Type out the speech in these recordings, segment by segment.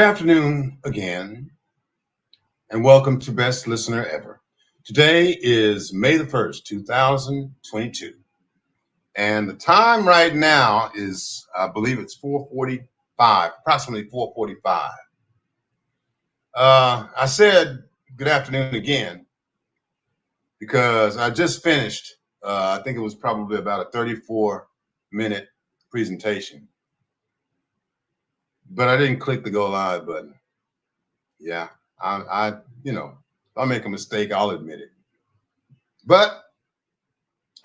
afternoon again, and welcome to Best Listener Ever. Today is May the 1st, 2022, and the time right now is, I believe it's 4:45, approximately 4:45. I said good afternoon again because I just finished, I think it was probably about a 34-minute presentation, but I didn't click the go live button. Yeah, if I make a mistake, I'll admit it. But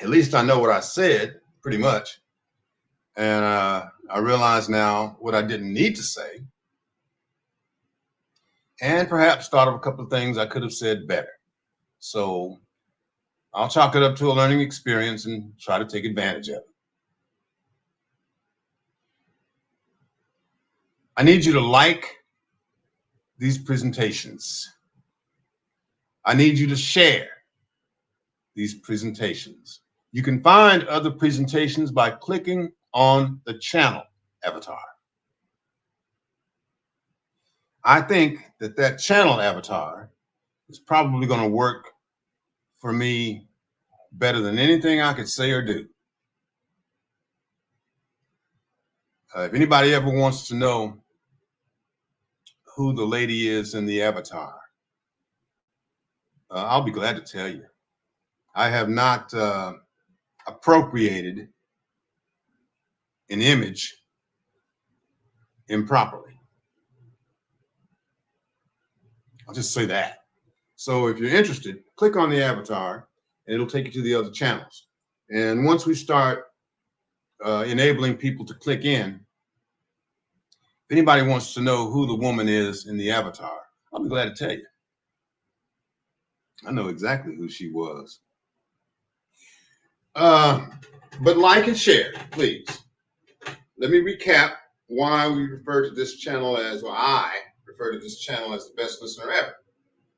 at least I know what I said, pretty much. And I realize now what I didn't need to say, and perhaps thought of a couple of things I could have said better. So I'll chalk it up to a learning experience and try to take advantage of it. I need you to like these presentations. I need you to share these presentations. You can find other presentations by clicking on the channel avatar. I think that channel avatar is probably going to work for me better than anything I could say or do. If anybody ever wants to know who the lady is in the avatar, I'll be glad to tell you. I have not appropriated an image improperly. I'll just say that. So if you're interested, click on the avatar and it'll take you to the other channels. And once we start enabling people to click in, if anybody wants to know who the woman is in the avatar, I'll be glad to tell you. I know exactly who she was. But like and share, please. Let me recap why we refer to this channel as, or I refer to this channel as the Best Listener Ever.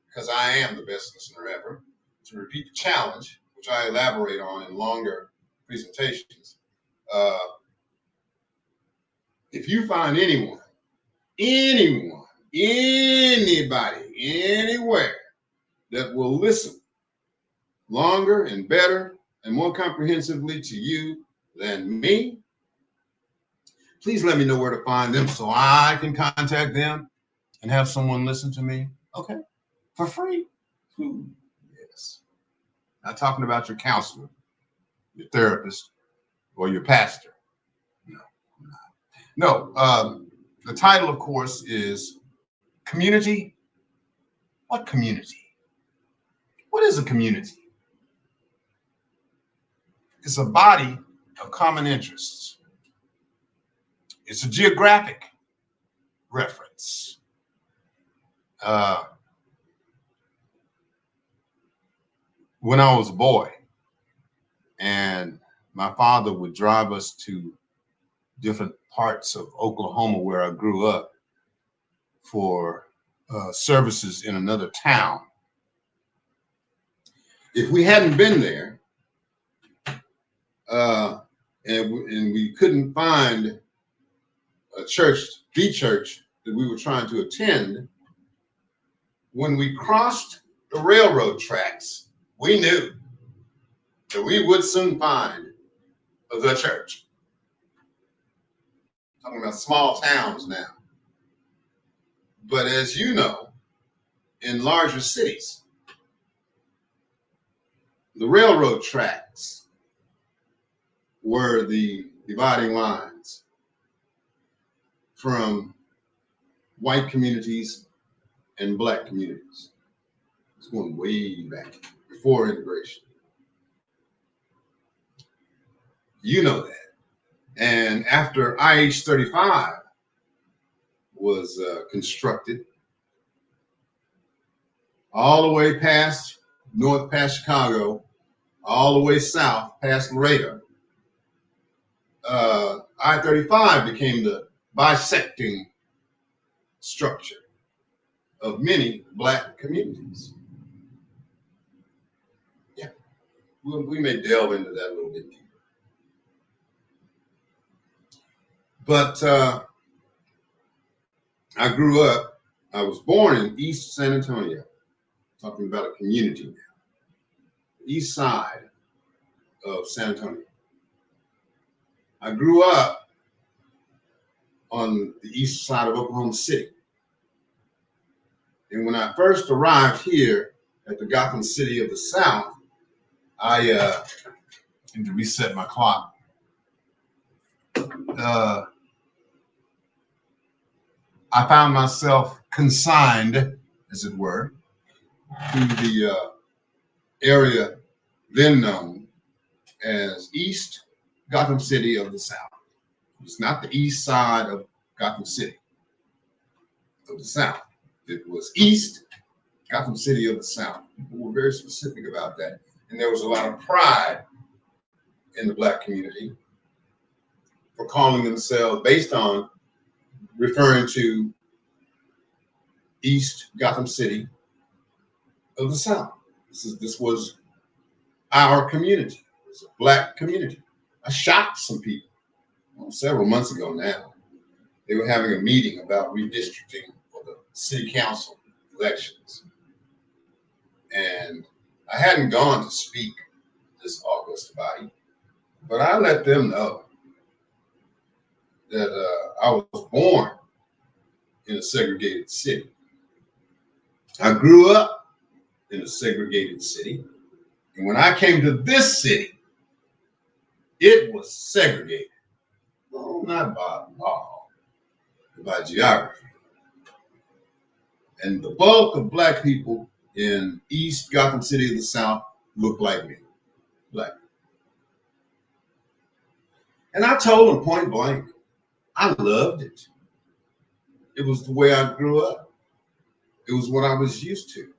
Because I am the best listener ever. To repeat the challenge, which I elaborate on in longer presentations, if you find anyone, anybody, anywhere that will listen longer and better and more comprehensively to you than me, please let me know where to find them so I can contact them and have someone listen to me. Okay? For free. Ooh, yes. Not talking about your counselor, your therapist, or your pastor. No. The title, of course, is Community. What community? What is a community? It's a body of common interests. It's a geographic reference. When I was a boy, and my father would drive us to different parts of Oklahoma where I grew up for services in another town. If we hadn't been there, and we couldn't find a church, the church that we were trying to attend, when we crossed the railroad tracks, we knew that we would soon find the church. I'm talking about small towns now. But as you know, in larger cities, the railroad tracks were the dividing lines from white communities and black communities. It's going way back before integration. You know that. And after IH-35 was constructed, all the way past north past Chicago, all the way south past Laredo, I-35 became the bisecting structure of many black communities. Yeah, we may delve into that a little bit deeper. But I was born in East San Antonio, talking about a community now, east side of San Antonio. I grew up on the east side of Oklahoma City. And when I first arrived here at the Gotham City of the South, I need to reset my clock. I found myself consigned, as it were, to the area then known as East Gotham City of the South. It's not the east side of Gotham City of the South. It was East Gotham City of the South. People were very specific about that. And there was a lot of pride in the Black community for calling themselves, based on referring to East Gotham City of the South. This was our community. It was a Black community. I shocked some people several months ago now. They were having a meeting about redistricting for the city council elections. And I hadn't gone to speak this August body, but I let them know that I was born in a segregated city. I grew up in a segregated city. And when I came to this city, it was segregated. No, not by law, but by geography. And the bulk of Black people in East Gotham City of the South looked like me, Black. And I told them point blank, I loved it. It was the way I grew up. It was what I was used to.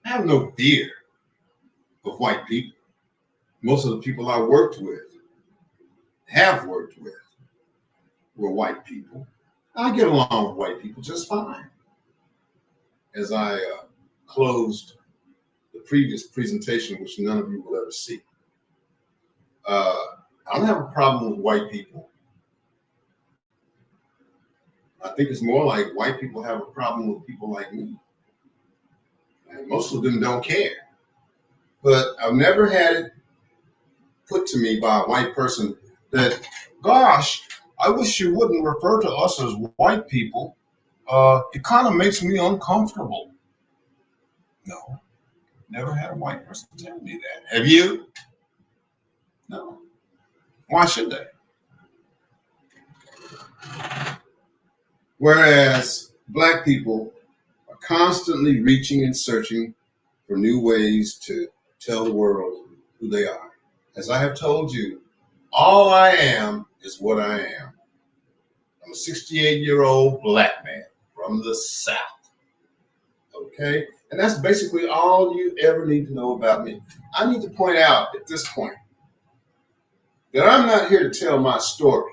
I have no fear of white people. Most of the people I worked with, have worked with, were white people. I get along with white people just fine. As I closed the previous presentation, which none of you will ever see, I don't have a problem with white people. I think it's more like white people have a problem with people like me. And most of them don't care. But I've never had it put to me by a white person that, gosh, I wish you wouldn't refer to us as white people. It kind of makes me uncomfortable. No, never had a white person tell me that. Have you? No. Why should they? Whereas Black people are constantly reaching and searching for new ways to tell the world who they are. As I have told you, all I am is what I am. I'm a 68-year-old Black man from the South. Okay? And that's basically all you ever need to know about me. I need to point out at this point that I'm not here to tell my story.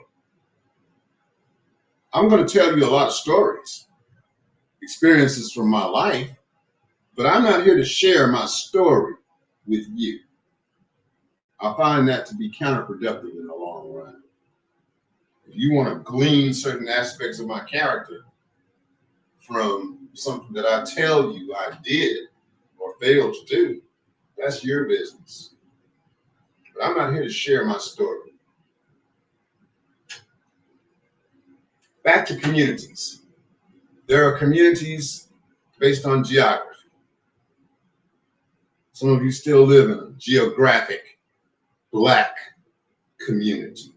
I'm going to tell you a lot of stories, experiences from my life, but I'm not here to share my story with you. I find that to be counterproductive in the long run. If you want to glean certain aspects of my character from something that I tell you I did or failed to do, that's your business. But I'm not here to share my story. Back to communities. There are communities based on geography. Some of you still live in a geographic Black community.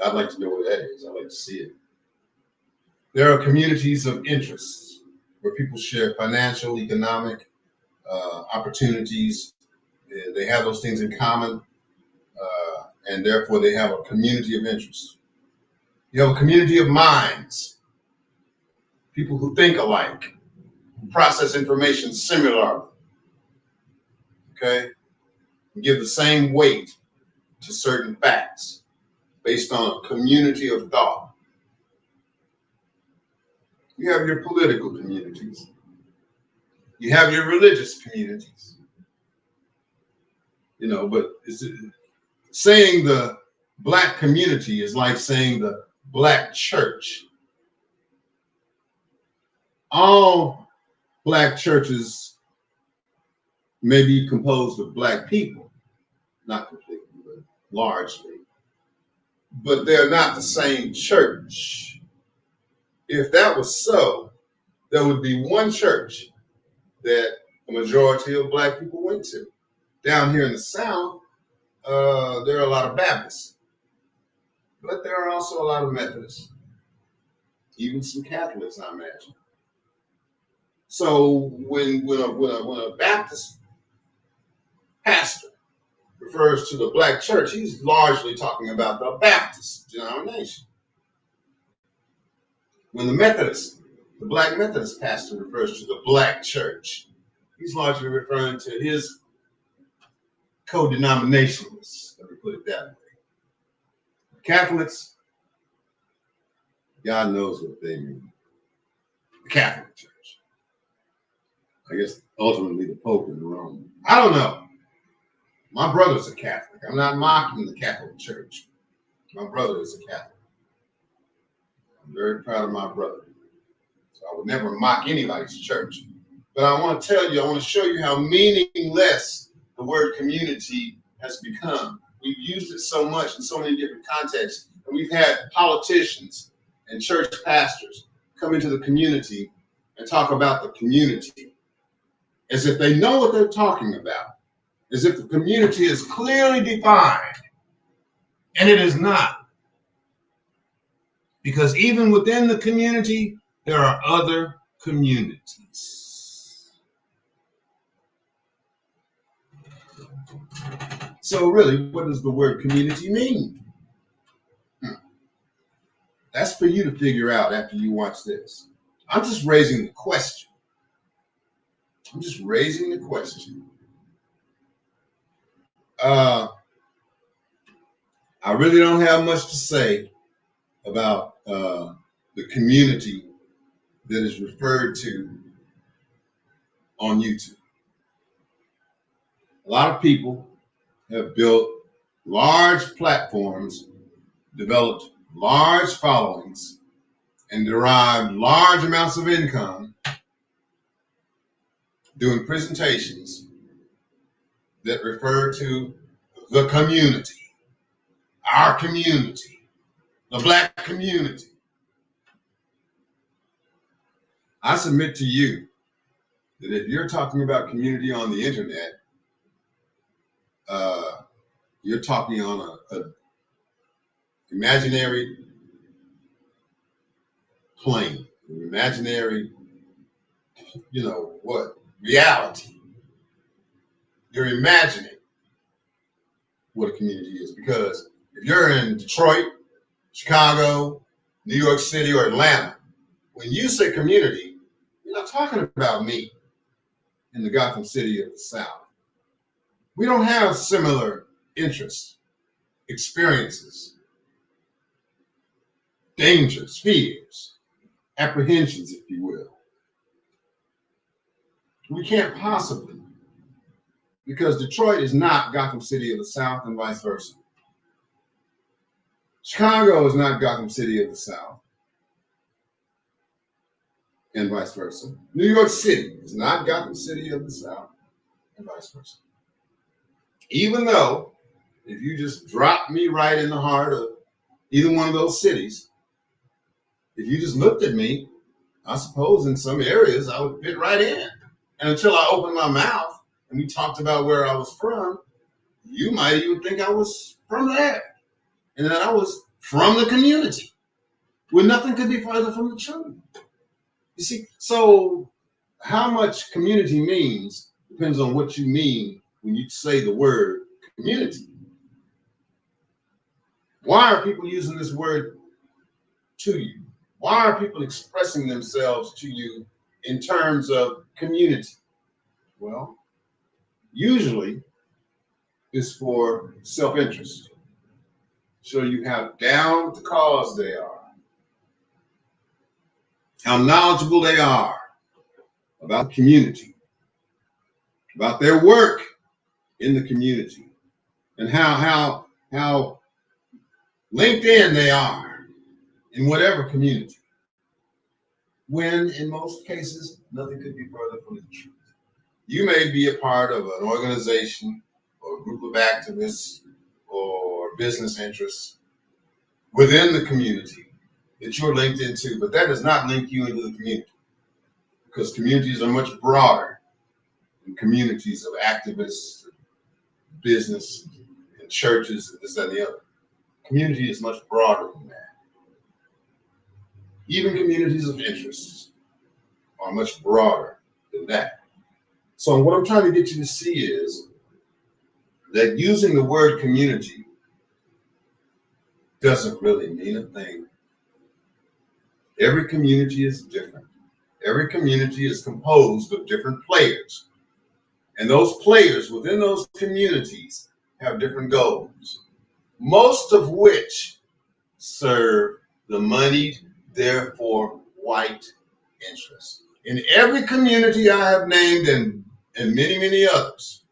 I'd like to know what that is. I'd like to see it. There are communities of interests where people share financial, economic opportunities. They have those things in common, and therefore they have a community of interest. You have a community of minds, people who think alike, who process information similarly, okay? And give the same weight to certain facts based on a community of thought. You have your political communities. You have your religious communities. You know, but saying the Black community is like saying the Black church. all black churches may be composed of black people, not completely, but largely. But they're not the same church. If that was so, there would be one church that the majority of black people went to. Down here in the South, there are a lot of Baptists, but there are also a lot of Methodists, even some Catholics, I imagine. So when a Baptist pastor refers to the black church, he's largely talking about the Baptist denomination. When the black Methodist pastor refers to the black church, he's largely referring to his co-denominationalists, let me put it that way. Catholics, God knows what they mean. The Catholic Church. I guess ultimately the Pope in Rome. I don't know. My brother's a Catholic. I'm not mocking the Catholic Church. My brother is a Catholic. I'm very proud of my brother. So I would never mock anybody's church. But I want to tell you, I want to show you how meaningless the word community has become. We've used it so much in so many different contexts. And we've had politicians and church pastors come into the community and talk about the community as if they know what they're talking about, as if the community is clearly defined. And it is not. Because even within the community, there are other communities. So really, what does the word community mean? That's for you to figure out after you watch this. I'm just raising the question. I really don't have much to say about the community that is referred to on YouTube. A lot of people have built large platforms, developed large followings, and derived large amounts of income doing presentations that refer to the community, our community, the black community. I submit to you that if you're talking about community on the internet, you're talking on a imaginary plane, an imaginary, reality. You're imagining what a community is, because if you're in Detroit, Chicago, New York City, or Atlanta, when you say community, you're not talking about me in the Gotham City of the South. We don't have similar interests, experiences, dangers, fears, apprehensions, if you will. We can't possibly, because Detroit is not Gotham City of the South and vice versa. Chicago is not Gotham City of the South and vice versa. New York City is not Gotham City of the South and vice versa. Even though, if you just drop me right in the heart of either one of those cities, if you just looked at me, I suppose in some areas I would fit right in. And until I opened my mouth and we talked about where I was from, you might even think I was from there and that I was from the community, where nothing could be further from the truth. You see, so how much community means depends on what you mean when you say the word community. Why are people using this word to you? Why are people expressing themselves to you in terms of community? Well, usually it's for self-interest. So you have down the cause they are, how knowledgeable they are about the community, about their work in the community, and how linked in they are in whatever community. when in most cases, nothing could be further from the truth. You may be a part of an organization or a group of activists or business interests within the community that you're linked into, but that does not link you into the community, because communities are much broader than communities of activists, business, and churches, and this, that, and the other. Community is much broader than that. Even communities of interest are much broader than that. So what I'm trying to get you to see is that using the word community doesn't really mean a thing. Every community is different. Every community is composed of different players. And those players within those communities have different goals, most of which serve the moneyed, therefore white interests. In every community I have named and many, many others,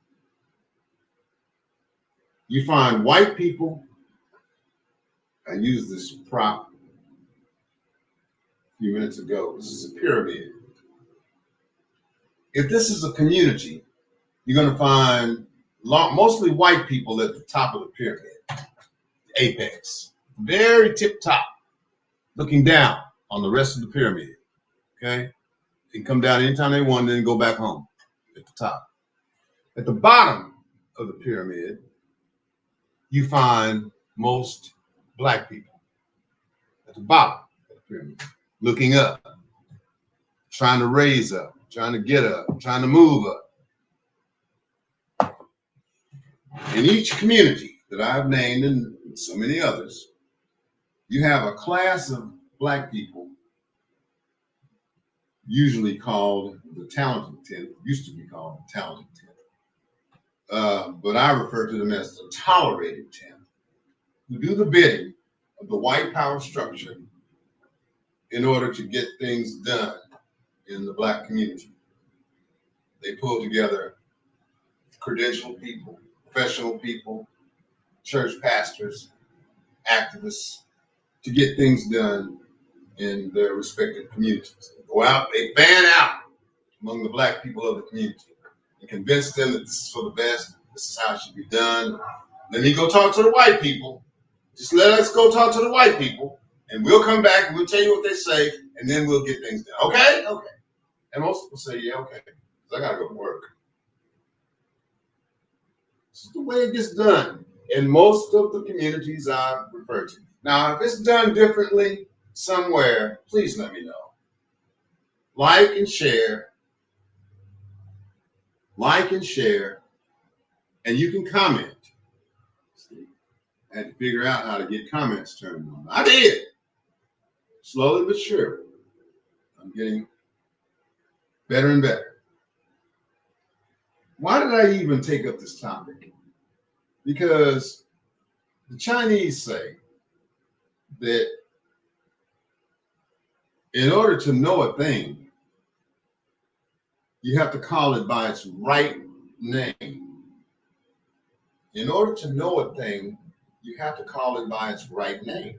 you find white people. I used this prop a few minutes ago. This is a pyramid. If this is a community, you're going to find mostly white people at the top of the pyramid, the apex, very tip top, looking down on the rest of the pyramid. Okay? They can come down anytime they want and then go back home at the top. At the bottom of the pyramid, you find most black people at the bottom of the pyramid, looking up, trying to raise up, trying to get up, trying to move up. In each community that I've named and so many others, you have a class of black people, usually called the talented 10th, used to be called the talented 10th. But I refer to them as the tolerated 10th, who do the bidding of the white power structure in order to get things done in the black community. They pull together credentialed people, professional people, church pastors, activists to get things done in their respective communities. They go out, they fan out among the black people of the community and convince them that this is for the best, this is how it should be done. Then you go talk to the white people. Just let us go talk to the white people, and we'll come back and we'll tell you what they say, and then we'll get things done. Okay? Okay. And most people say, yeah, okay, because I got to go to work. This is the way it gets done in most of the communities I've referred to. Now, if it's done differently somewhere, please let me know. Like and share, and you can comment. See, I had to figure out how to get comments turned on. I did. Slowly but surely, I'm getting better and better. Why did I even take up this topic? Because the Chinese say that in order to know a thing, you have to call it by its right name. In order to know a thing, you have to call it by its right name.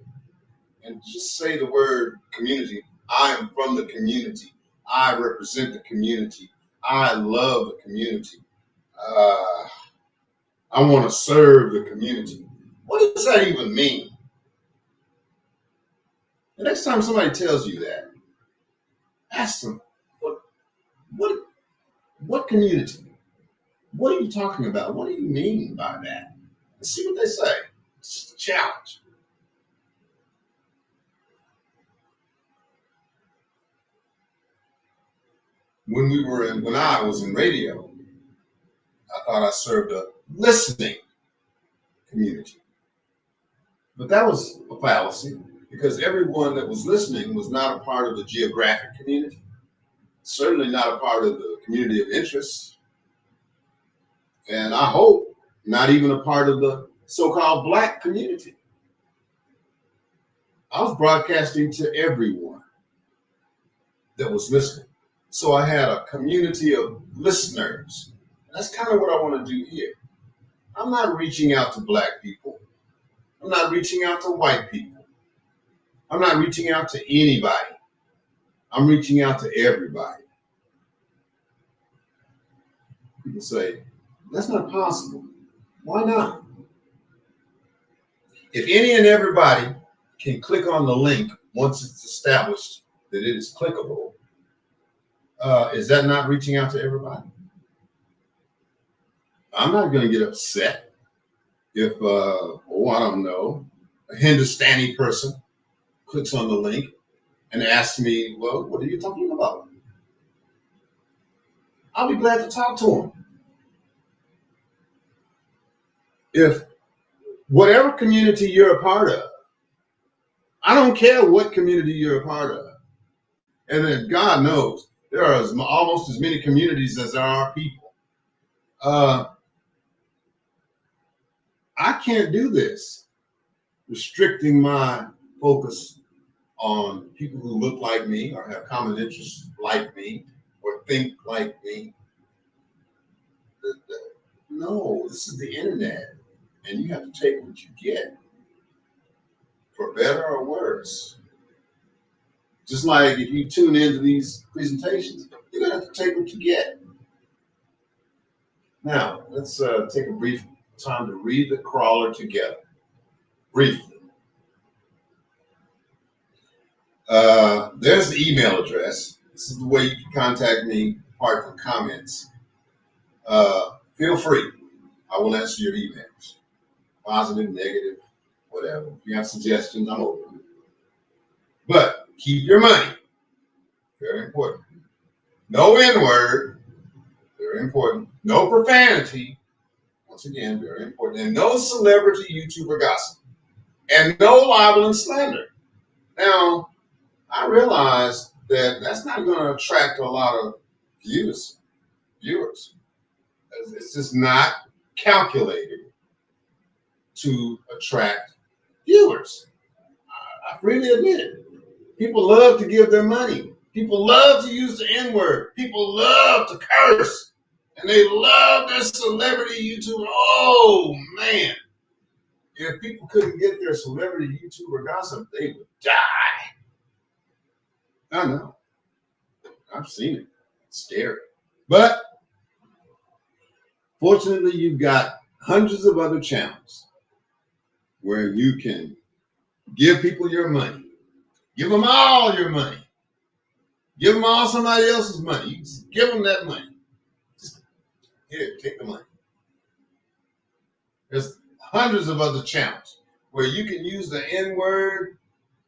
And just say the word community. I am from the community. I represent the community. I love the community. I want to serve the community. What does that even mean? The next time somebody tells you that, ask them, what community? What are you talking about? What do you mean by that? And see what they say. It's just a challenge. When I was in radio, I thought I served a listening community. But that was a fallacy, because everyone that was listening was not a part of the geographic community, certainly not a part of the community of interest, and I hope not even a part of the so-called black community. I was broadcasting to everyone that was listening. So I had a community of listeners. That's kind of what I want to do here. I'm not reaching out to black people. I'm not reaching out to white people. I'm not reaching out to anybody. I'm reaching out to everybody. People say, that's not possible. Why not? If any and everybody can click on the link once it's established that it is clickable, is that not reaching out to everybody? I'm not going to get upset if, I don't know, a Hindustani person clicks on the link and asks me, well, what are you talking about? I'll be glad to talk to him. If whatever community you're a part of, I don't care what community you're a part of. And then God knows there are almost as many communities as there are people. I can't do this, restricting my focus on people who look like me or have common interests like me or think like me. No, this is the internet, and you have to take what you get, for better or worse. Just like if you tune into these presentations, you're going to have to take what you get. Now, let's take a brief time to read the crawler together, briefly. There's the email address. This is the way you can contact me, apart from comments. Feel free. I will answer your emails. Positive, negative, whatever. If you have suggestions, I'm open. But keep your money. Very important. No N-word. Very important. No profanity. Once again, very important. And no celebrity YouTuber gossip. And no libel and slander. Now, I realize that that's not going to attract a lot of viewers. It's just not calculated to attract viewers. I freely admit it. People love to give their money. People love to use the N-word. People love to curse. And they love their celebrity YouTuber. Oh, man. If people couldn't get their celebrity YouTuber gossip, they would die. I know. I've seen it. It's scary. But fortunately, you've got hundreds of other channels where you can give people your money. Give them all your money. Give them all somebody else's money. You just give them that money. Just here, take the money. There's hundreds of other channels where you can use the N-word,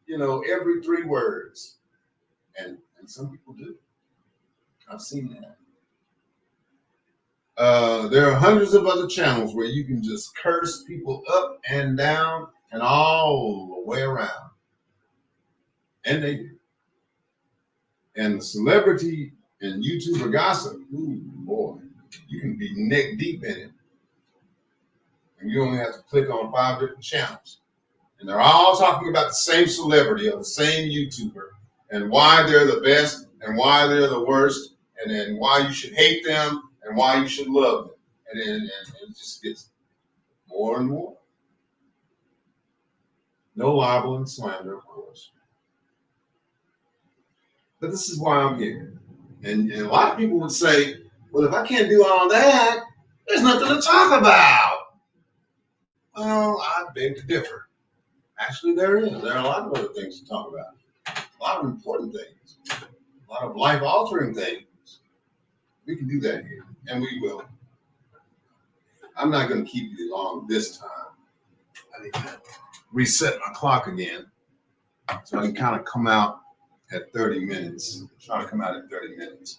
every 3 words. And some people do. I've seen that. There are hundreds of other channels where you can just curse people up and down and all the way around. And they do. And the celebrity and YouTuber gossip, ooh, boy, you can be neck deep in it. And you only have to click on 5 different channels. And they're all talking about the same celebrity or the same YouTuber and why they're the best and why they're the worst and then why you should hate them and why you should love them. And then it just gets more and more. No libel and slander, of course. But this is why I'm here. And a lot of people would say, well, if I can't do all that, there's nothing to talk about. Well, I beg to differ. Actually, there is. There are a lot of other things to talk about. A lot of important things. A lot of life-altering things. We can do that here, and we will. I'm not going to keep you long this time. I need to reset my clock again so I can kind of come out at 30 minutes. Try to come out at 30 minutes.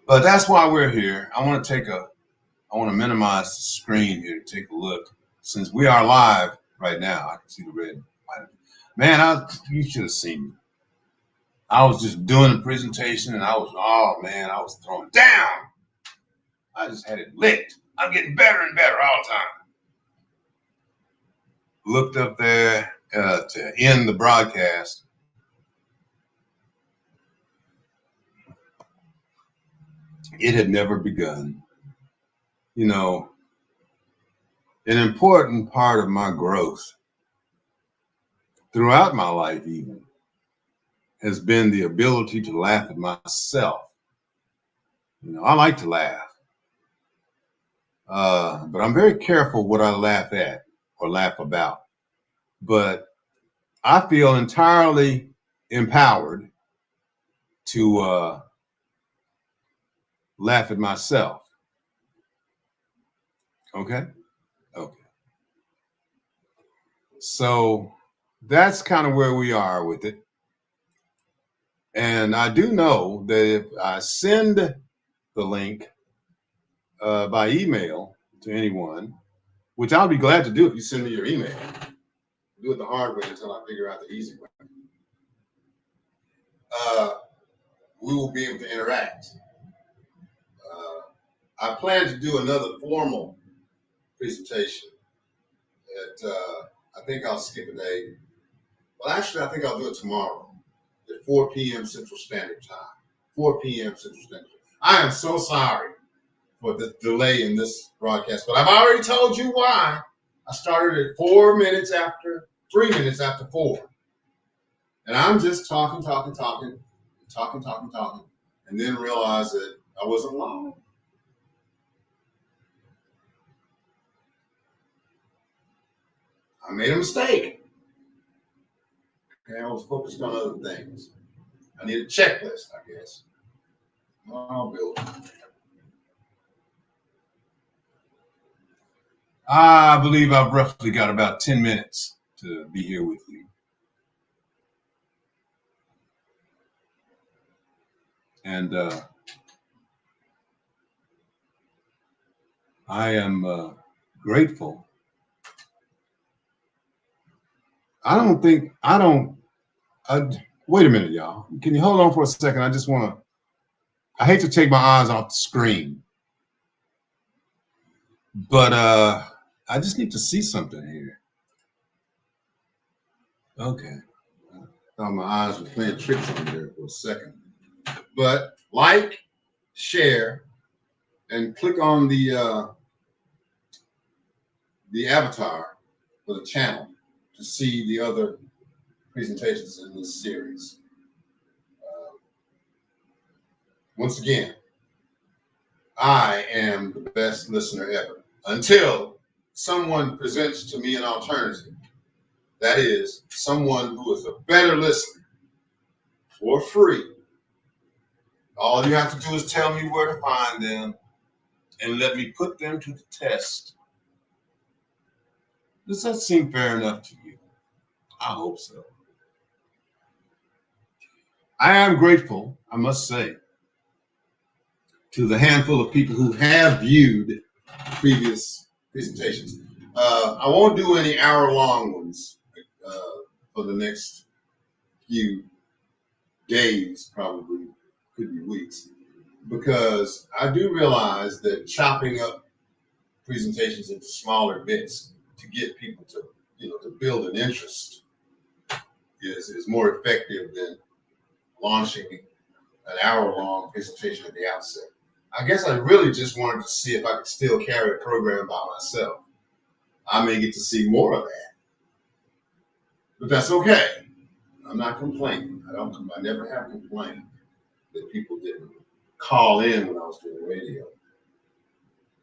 But that's why we're here. I want to minimize the screen here to take a look. Since we are live right now, I can see the red. Man, you should have seen me. I was just doing a presentation and I was throwing down. I just had it licked. I'm getting better and better all the time. Looked up there to end the broadcast. It had never begun. An important part of my growth throughout my life even, has been the ability to laugh at myself. I like to laugh, but I'm very careful what I laugh at or laugh about. But I feel entirely empowered to laugh at myself. Okay? Okay. So that's kind of where we are with it. And I do know that if I send the link by email to anyone, which I'll be glad to do if you send me your email, do it the hard way until I figure out the easy way. We will be able to interact. I plan to do another formal presentation. I think I'll skip a day. Well, actually, I think I'll do it tomorrow at 4 p.m. Central Standard Time. 4 p.m. Central Standard Time. I am so sorry for the delay in this broadcast, but I've already told you why. I started at 3 minutes after 4. And I'm just talking, and then realized that I wasn't alone. I made a mistake. Okay, I was focused on other things. I need a checklist, I guess. I'll build it. I believe I've roughly got about 10 minutes to be here with you. And I am grateful. Wait a minute, y'all. Can you hold on for a second? I hate to take my eyes off the screen, but I just need to see something here. Okay. I thought my eyes were playing tricks on me there for a second. But like, share, and click on the avatar for the channel to see the other presentations in this series. Once again, I am the best listener ever until someone presents to me an alternative. That is, someone who is a better listener for free. All you have to do is tell me where to find them and let me put them to the test. Does that seem fair enough to you? I hope so. I am grateful, I must say, to the handful of people who have viewed previous presentations. I won't do any hour-long ones for the next few days, probably, could be weeks, because I do realize that chopping up presentations into smaller bits to get people to build an interest is more effective than launching an hour-long presentation at the outset. I guess I really just wanted to see if I could still carry a program by myself. I may get to see more of that, but that's okay. I'm not complaining. I never have complained that people didn't call in when I was doing radio.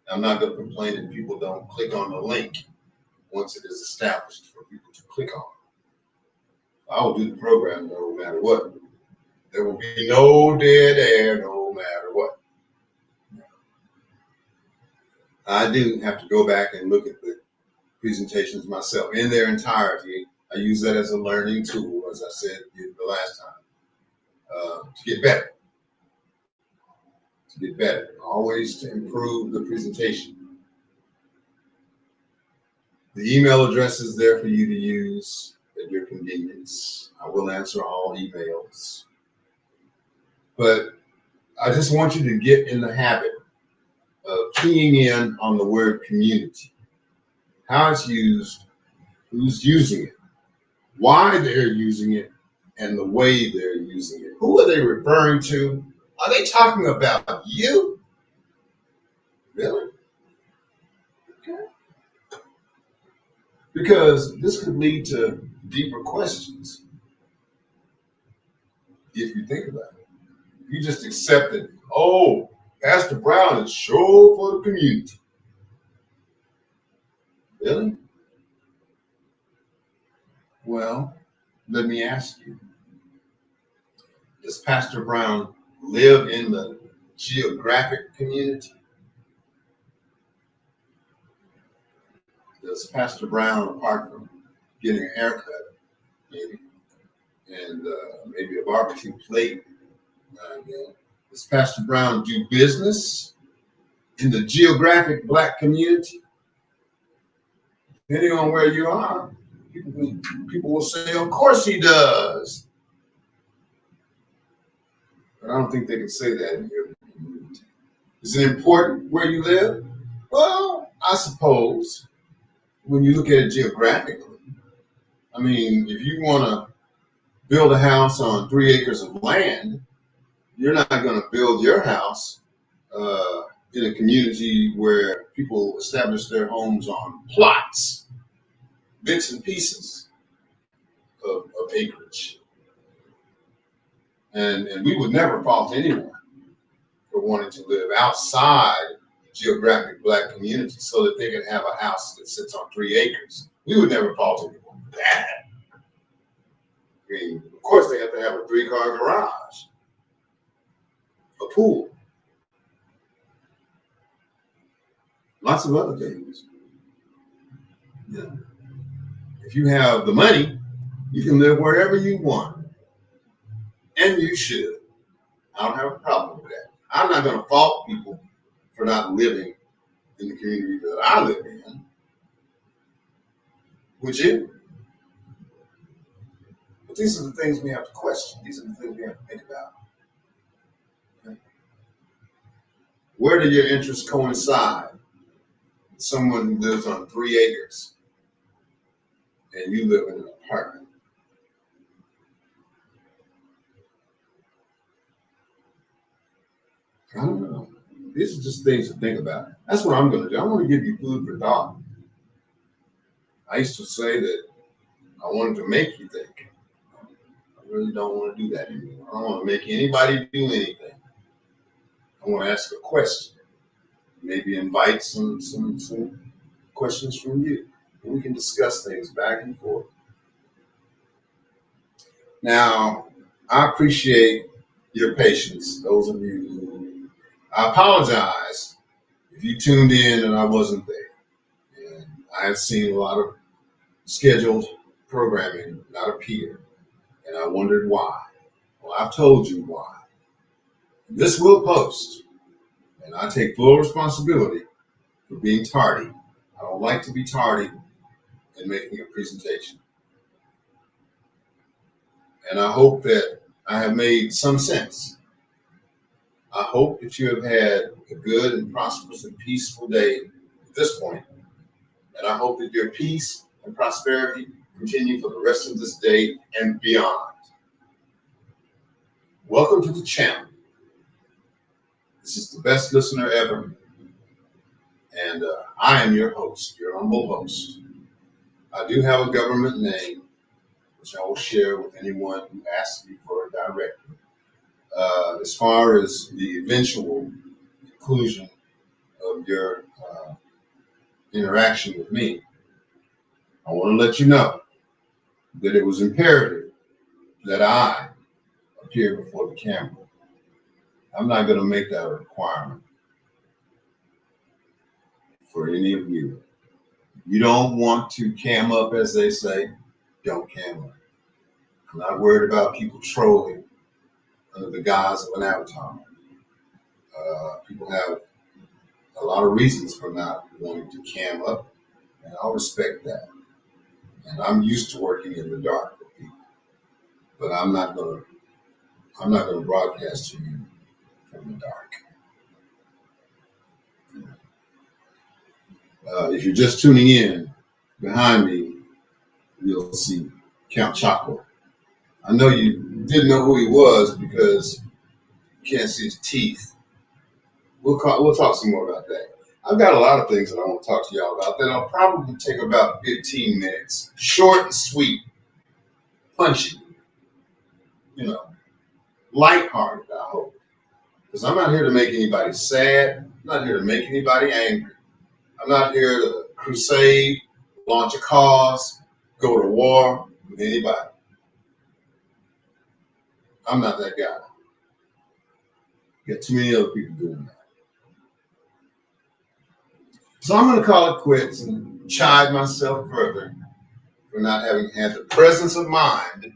I'm not going to complain that people don't click on the link once it is established for people to click on. I will do the program no matter what. There will be no dead air no matter what. I do have to go back and look at the presentations myself in their entirety. I use that as a learning tool, as I said the last time, to get better. To get better. Always to improve the presentation. The email address is there for you to use at your convenience. I will answer all emails. But I just want you to get in the habit of keying in on the word community. How it's used, who's using it, why they're using it, and the way they're using it. Who are they referring to? Are they talking about you? Really? Okay. Because this could lead to deeper questions if you think about it. You just accept it. Oh, Pastor Brown is sure for the community. Really? Well, let me ask you, does Pastor Brown live in the geographic community? Does Pastor Brown, apart from getting a haircut, maybe, and maybe a barbecue plate, does Pastor Brown do business in the geographic Black community? Depending on where you are, people will say, of course he does. But I don't think they can say that in your community. Is it important where you live? Well, I suppose when you look at it geographically, I mean, if you want to build a house on 3 acres of land, you're not going to build your house in a community where people establish their homes on plots, bits and pieces of acreage. And we would never fault anyone for wanting to live outside the geographic Black community so that they can have a house that sits on 3 acres. We would never fault anyone for that. I mean, of course, they have to have a 3-car garage, a pool, lots of other things. Yeah. If you have the money, you can live wherever you want, and you should. I don't have a problem with that. I'm not going to fault people for not living in the community that I live in. Would you? But these are the things we have to question. These are the things we have to think about. Okay. Where do your interests coincide with someone who lives on 3 acres and you live in an apartment? I don't know. These are just things to think about. That's what I'm going to do. I'm going to give you food for thought. I used to say that I wanted to make you think. I really don't want to do that anymore. I don't want to make anybody do anything. I want to ask a question. Maybe invite some questions from you. And we can discuss things back and forth. Now, I appreciate your patience, those of you who I apologize if you tuned in and I wasn't there. And I have seen a lot of scheduled programming not appear, and I wondered why. Well, I've told you why. This will post, and I take full responsibility for being tardy. I don't like to be tardy in making a presentation. And I hope that I have made some sense. I hope that you have had a good and prosperous and peaceful day at this point. And I hope that your peace and prosperity continue for the rest of this day and beyond. Welcome to the channel. This is the Best Listener Ever. And I am your host, your humble host. I do have a government name, which I will share with anyone who asks me for it directly. As far as the eventual conclusion of your interaction with me, I want to let you know that it was imperative that I appear before the camera. I'm not going to make that a requirement for any of you. You don't want to cam up, as they say, don't cam up. I'm not worried about people trolling under the guise of an avatar. People have a lot of reasons for not wanting to cam up, and I'll respect that. And I'm used to working in the dark with people, but I'm not gonna broadcast to you from the dark. If you're just tuning in, behind me, you'll see Count Choclo. I know you didn't know who he was because you can't see his teeth. We'll talk some more about that. I've got a lot of things that I want to talk to y'all about that will probably take about 15 minutes, short and sweet. punchy, you know, lighthearted, I hope. Because I'm not here to make anybody sad. I'm not here to make anybody angry. I'm not here to crusade, launch a cause, go to war with anybody. I'm not that guy. Got too many other people doing that. So I'm going to call it quits and chide myself further for not having had the presence of mind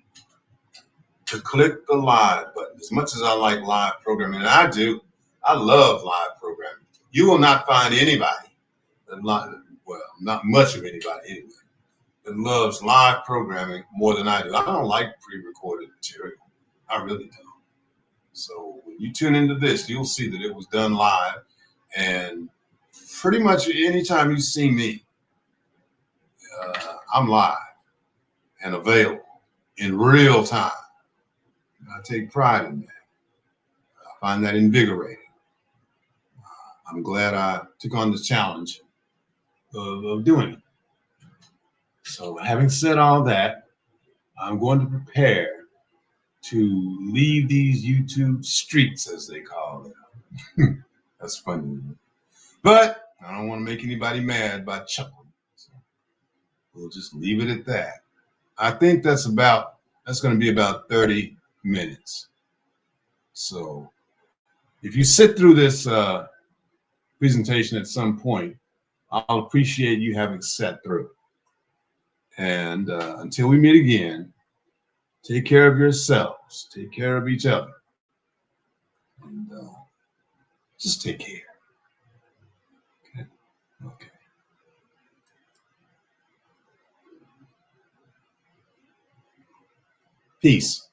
to click the live button. As much as I like live programming, and I do, I love live programming. You will not find anybody that well, not much of anybody anyway, that loves live programming more than I do. I don't like pre-recorded material. I really don't. So when you tune into this, you'll see that it was done live, and pretty much anytime you see me, I'm live and available in real time. I take pride in that. I find that invigorating. I'm glad I took on the challenge of doing it. So having said all that, I'm going to prepare to leave these YouTube streets, as they call them. That's funny. But I don't want to make anybody mad by chuckling. So we'll just leave it at that. I think that's going to be about 30 minutes. So if you sit through this presentation at some point, I'll appreciate you having sat through. And until we meet again, take care of yourselves, take care of each other, and just take care. Okay. Okay. Peace.